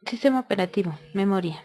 Sistema operativo, memoria.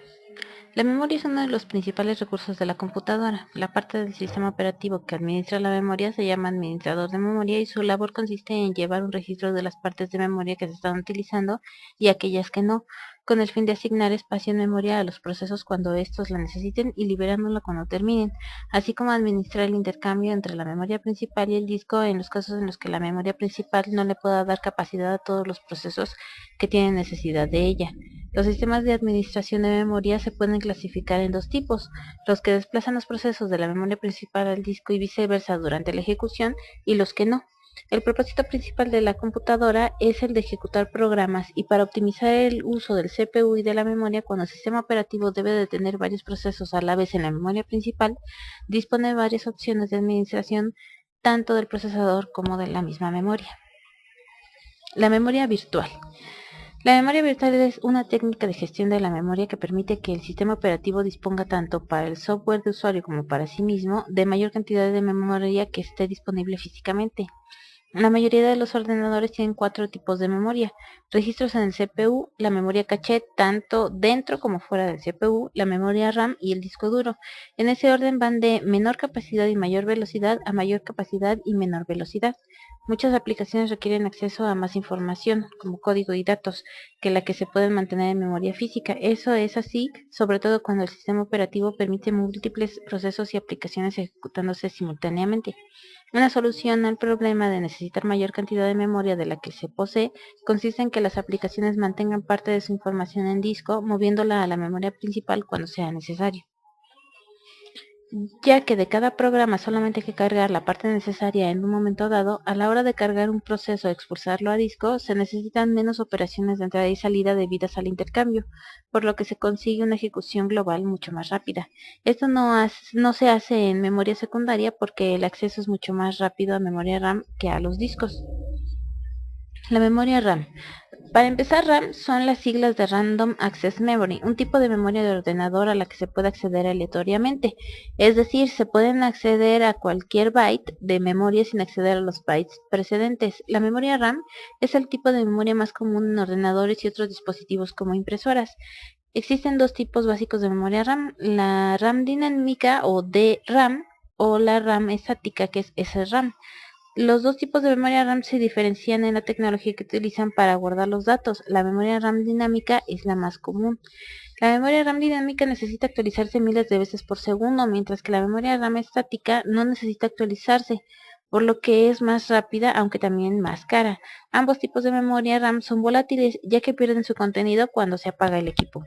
La memoria es uno de los principales recursos de la computadora. La parte del sistema operativo que administra la memoria se llama administrador de memoria y su labor consiste en llevar un registro de las partes de memoria que se están utilizando y aquellas que no, con el fin de asignar espacio en memoria a los procesos cuando estos la necesiten y liberándola cuando terminen, así como administrar el intercambio entre la memoria principal y el disco en los casos en los que la memoria principal no le pueda dar capacidad a todos los procesos que tienen necesidad de ella. Los sistemas de administración de memoria se pueden clasificar en dos tipos: los que desplazan los procesos de la memoria principal al disco y viceversa durante la ejecución, y los que no. El propósito principal de la computadora es el de ejecutar programas, y para optimizar el uso del CPU y de la memoria, cuando el sistema operativo debe de tener varios procesos a la vez en la memoria principal, dispone de varias opciones de administración tanto del procesador como de la misma memoria. La memoria virtual. La memoria virtual es una técnica de gestión de la memoria que permite que el sistema operativo disponga tanto para el software de usuario como para sí mismo de mayor cantidad de memoria que esté disponible físicamente. La mayoría de los ordenadores tienen 4 tipos de memoria: registros en el CPU, la memoria caché tanto dentro como fuera del CPU, la memoria RAM y el disco duro. En ese orden van de menor capacidad y mayor velocidad a mayor capacidad y menor velocidad. Muchas aplicaciones requieren acceso a más información, como código y datos, que la que se pueden mantener en memoria física. Eso es así, sobre todo cuando el sistema operativo permite múltiples procesos y aplicaciones ejecutándose simultáneamente. Una solución al problema de necesitar mayor cantidad de memoria de la que se posee consiste en que las aplicaciones mantengan parte de su información en disco, moviéndola a la memoria principal cuando sea necesario. Ya que de cada programa solamente hay que cargar la parte necesaria en un momento dado, a la hora de cargar un proceso o expulsarlo a disco, se necesitan menos operaciones de entrada y salida debidas al intercambio, por lo que se consigue una ejecución global mucho más rápida. Esto no se hace en memoria secundaria porque el acceso es mucho más rápido a memoria RAM que a los discos. La memoria RAM. Para empezar, RAM son las siglas de Random Access Memory, un tipo de memoria de ordenador a la que se puede acceder aleatoriamente. Es decir, se pueden acceder a cualquier byte de memoria sin acceder a los bytes precedentes. La memoria RAM es el tipo de memoria más común en ordenadores y otros dispositivos como impresoras. Existen dos tipos básicos de memoria RAM: la RAM dinámica o DRAM o la RAM estática, que es SRAM. Los dos tipos de memoria RAM se diferencian en la tecnología que utilizan para guardar los datos. La memoria RAM dinámica es la más común. La memoria RAM dinámica necesita actualizarse miles de veces por segundo, mientras que la memoria RAM estática no necesita actualizarse, por lo que es más rápida, aunque también más cara. Ambos tipos de memoria RAM son volátiles, ya que pierden su contenido cuando se apaga el equipo.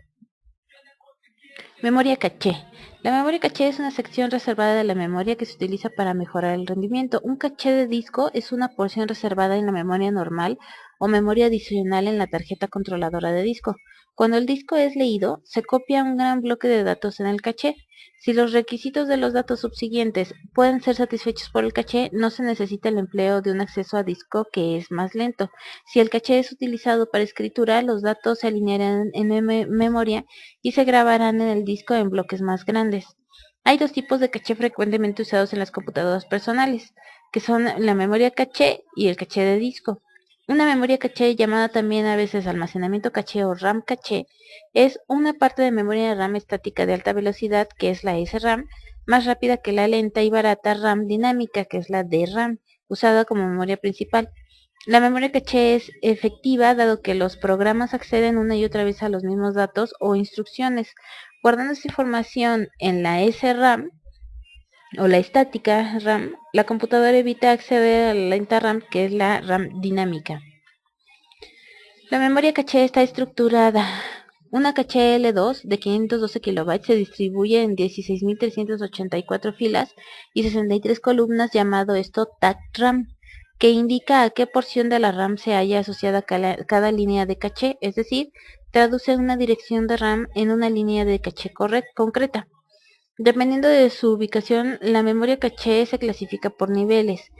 Memoria caché. La memoria caché es una sección reservada de la memoria que se utiliza para mejorar el rendimiento. Un caché de disco es una porción reservada en la memoria normal o memoria adicional en la tarjeta controladora de disco. Cuando el disco es leído, se copia un gran bloque de datos en el caché. Si los requisitos de los datos subsiguientes pueden ser satisfechos por el caché, no se necesita el empleo de un acceso a disco que es más lento. Si el caché es utilizado para escritura, los datos se alinearán en memoria y se grabarán en el disco en bloques más grandes. Hay dos tipos de caché frecuentemente usados en las computadoras personales, que son la memoria caché y el caché de disco. Una memoria caché, llamada también a veces almacenamiento caché o RAM caché, es una parte de memoria RAM estática de alta velocidad, que es la SRAM, más rápida que la lenta y barata RAM dinámica, que es la DRAM, usada como memoria principal. La memoria caché es efectiva dado que los programas acceden una y otra vez a los mismos datos o instrucciones. Guardando esta información en la SRAM o la estática RAM, la computadora evita acceder a la lenta RAM, que es la RAM dinámica. La memoria caché está estructurada. Una caché L2 de 512 KB se distribuye en 16.384 filas y 63 columnas, llamado esto tag RAM, que indica a qué porción de la RAM se halla asociada cada línea de caché, es decir, traduce una dirección de RAM en una línea de caché concreta. Dependiendo de su ubicación, la memoria caché se clasifica por niveles.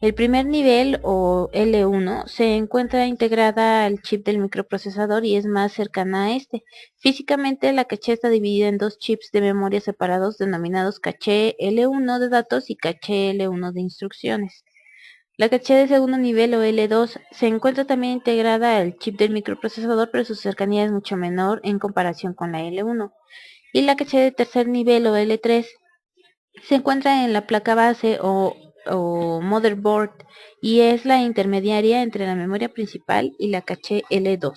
El primer nivel, o L1, se encuentra integrada al chip del microprocesador y es más cercana a este. Físicamente, la caché está dividida en dos chips de memoria separados denominados caché L1 de datos y caché L1 de instrucciones. La caché de segundo nivel o L2 se encuentra también integrada al chip del microprocesador, pero su cercanía es mucho menor en comparación con la L1. Y la caché de tercer nivel o L3 se encuentra en la placa base o motherboard y es la intermediaria entre la memoria principal y la caché L2.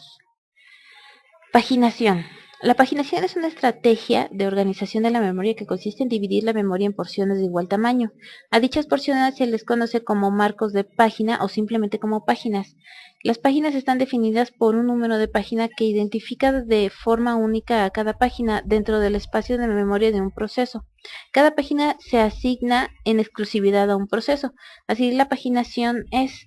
Paginación. La paginación es una estrategia de organización de la memoria que consiste en dividir la memoria en porciones de igual tamaño. A dichas porciones se les conoce como marcos de página o simplemente como páginas. Las páginas están definidas por un número de página que identifica de forma única a cada página dentro del espacio de memoria de un proceso. Cada página se asigna en exclusividad a un proceso. Así, la paginación es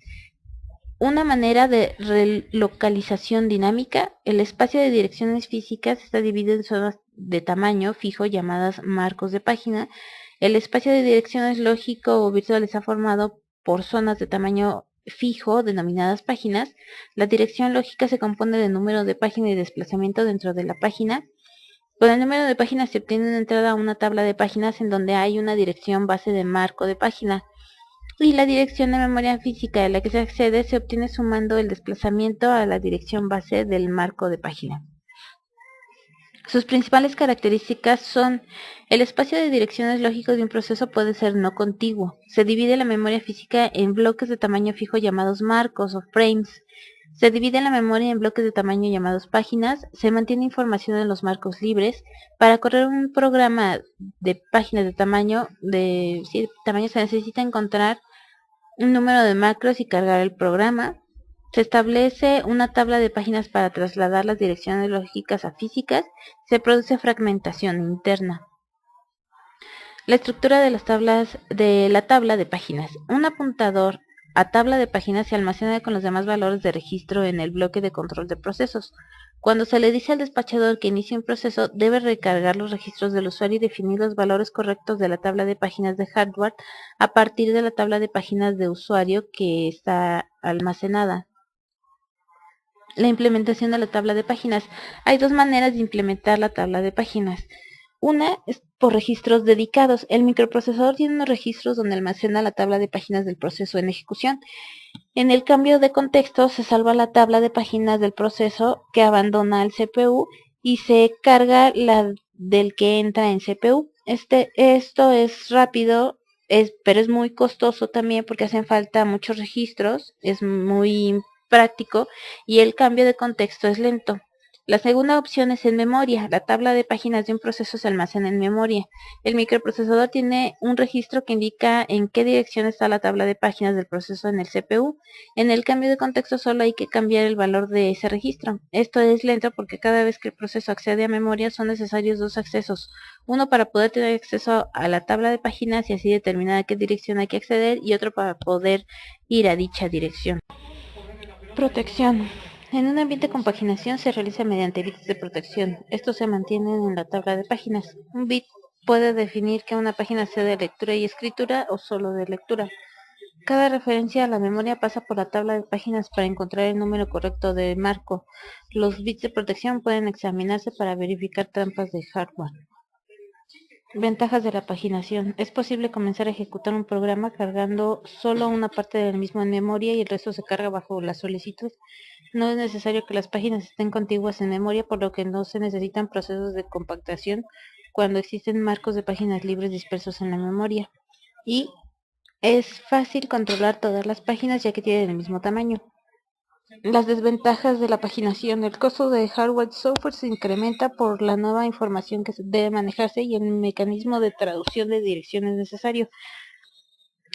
una manera de relocalización dinámica. El espacio de direcciones físicas está dividido en zonas de tamaño fijo llamadas marcos de página. El espacio de direcciones lógico o virtual está formado por zonas de tamaño fijo denominadas páginas. La dirección lógica se compone del número de página y desplazamiento dentro de la página. Con el número de páginas se obtiene una entrada a una tabla de páginas en donde hay una dirección base de marco de página. Y la dirección de memoria física a la que se accede se obtiene sumando el desplazamiento a la dirección base del marco de página. Sus principales características son: el espacio de direcciones lógicos de un proceso puede ser no contiguo. Se divide la memoria física en bloques de tamaño fijo llamados marcos o frames. Se divide la memoria en bloques de tamaño llamados páginas. Se mantiene información en los marcos libres. Para correr un programa de páginas de tamaño se necesita encontrar un número de macros y cargar el programa. Se establece una tabla de páginas para trasladar las direcciones lógicas a físicas. Se produce fragmentación interna. La estructura de la tabla de páginas. Un apuntador a tabla de páginas se almacena con los demás valores de registro en el bloque de control de procesos. Cuando se le dice al despachador que inicie un proceso, debe recargar los registros del usuario y definir los valores correctos de la tabla de páginas de hardware a partir de la tabla de páginas de usuario que está almacenada. La implementación de la tabla de páginas. Hay dos maneras de implementar la tabla de páginas. Una es por registros dedicados. El microprocesador tiene unos registros donde almacena la tabla de páginas del proceso en ejecución. En el cambio de contexto se salva la tabla de páginas del proceso que abandona el CPU y se carga la del que entra en CPU. Esto es rápido, pero es muy costoso también porque hacen falta muchos registros, es muy práctico y el cambio de contexto es lento. La segunda opción es en memoria. La tabla de páginas de un proceso se almacena en memoria. El microprocesador tiene un registro que indica en qué dirección está la tabla de páginas del proceso en el CPU. En el cambio de contexto solo hay que cambiar el valor de ese registro. Esto es lento porque cada vez que el proceso accede a memoria son necesarios dos accesos. Uno para poder tener acceso a la tabla de páginas y así determinar a qué dirección hay que acceder, y otro para poder ir a dicha dirección. Protección. En un ambiente con paginación se realiza mediante bits de protección. Estos se mantienen en la tabla de páginas. Un bit puede definir que una página sea de lectura y escritura o solo de lectura. Cada referencia a la memoria pasa por la tabla de páginas para encontrar el número correcto de marco. Los bits de protección pueden examinarse para verificar trampas de hardware. Ventajas de la paginación. Es posible comenzar a ejecutar un programa cargando solo una parte del mismo en memoria y el resto se carga bajo la solicitud. No es necesario que las páginas estén contiguas en memoria, por lo que no se necesitan procesos de compactación cuando existen marcos de páginas libres dispersos en la memoria. Y es fácil controlar todas las páginas ya que tienen el mismo tamaño. Las desventajas de la paginación. El costo de hardware y software se incrementa por la nueva información que debe manejarse y el mecanismo de traducción de direcciones necesario.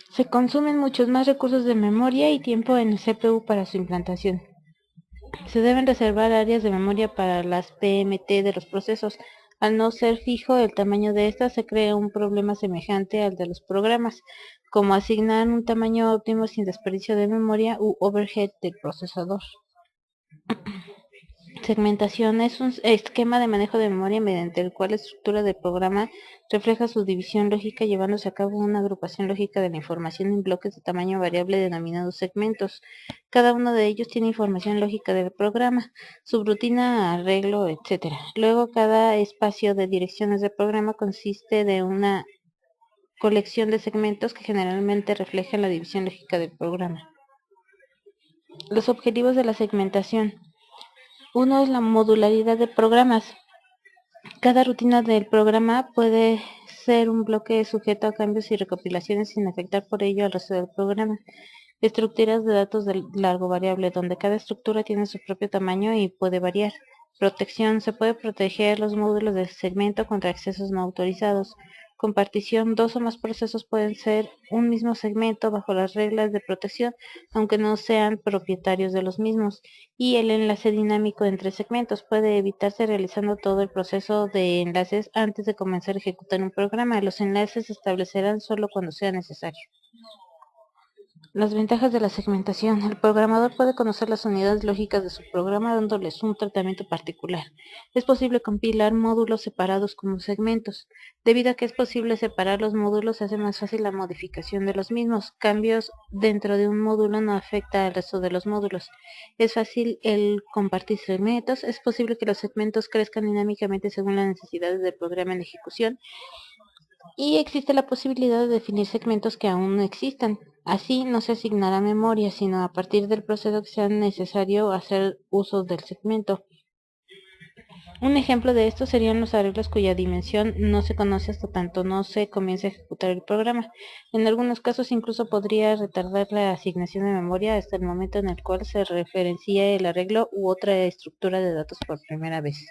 Se consumen muchos más recursos de memoria y tiempo en el CPU para su implantación. Se deben reservar áreas de memoria para las PMT de los procesos. Al no ser fijo el tamaño de estas, se crea un problema semejante al de los programas, como asignar un tamaño óptimo sin desperdicio de memoria u overhead del procesador. Segmentación es un esquema de manejo de memoria mediante el cual la estructura del programa refleja su división lógica, llevándose a cabo una agrupación lógica de la información en bloques de tamaño variable denominados segmentos. Cada uno de ellos tiene información lógica del programa, subrutina, arreglo, etc. Luego, cada espacio de direcciones del programa consiste de una colección de segmentos que generalmente reflejan la división lógica del programa. Los objetivos de la segmentación. Uno es la modularidad de programas. Cada rutina del programa puede ser un bloque sujeto a cambios y recopilaciones sin afectar por ello al resto del programa. Estructuras de datos de largo variable, donde cada estructura tiene su propio tamaño y puede variar. Protección. Se puede proteger los módulos de segmento contra accesos no autorizados. Compartición. Dos o más procesos pueden ser un mismo segmento bajo las reglas de protección, aunque no sean propietarios de los mismos. Y el enlace dinámico entre segmentos puede evitarse realizando todo el proceso de enlaces antes de comenzar a ejecutar un programa. Los enlaces se establecerán solo cuando sea necesario. Las ventajas de la segmentación. El programador puede conocer las unidades lógicas de su programa dándoles un tratamiento particular. Es posible compilar módulos separados como segmentos. Debido a que es posible separar los módulos, se hace más fácil la modificación de los mismos. Cambios dentro de un módulo no afecta al resto de los módulos. Es fácil el compartir segmentos. Es posible que los segmentos crezcan dinámicamente según las necesidades del programa en ejecución. Y existe la posibilidad de definir segmentos que aún no existan. Así no se asignará memoria, sino a partir del proceso que sea necesario hacer uso del segmento. Un ejemplo de esto serían los arreglos cuya dimensión no se conoce hasta tanto no se comience a ejecutar el programa. En algunos casos incluso podría retardar la asignación de memoria hasta el momento en el cual se referencia el arreglo u otra estructura de datos por primera vez.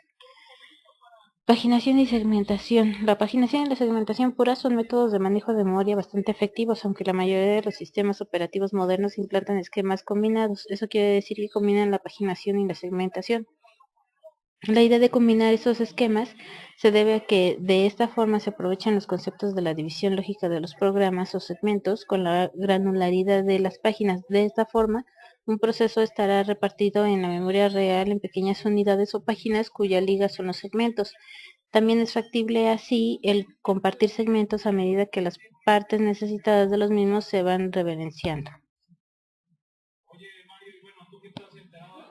Paginación y segmentación. La paginación y la segmentación pura son métodos de manejo de memoria bastante efectivos, aunque la mayoría de los sistemas operativos modernos implantan esquemas combinados. Eso quiere decir que combinan la paginación y la segmentación. La idea de combinar esos esquemas se debe a que de esta forma se aprovechan los conceptos de la división lógica de los programas o segmentos con la granularidad de las páginas. De esta forma, un proceso estará repartido en la memoria real en pequeñas unidades o páginas cuya liga son los segmentos. También es factible así el compartir segmentos a medida que las partes necesitadas de los mismos se van reverenciando.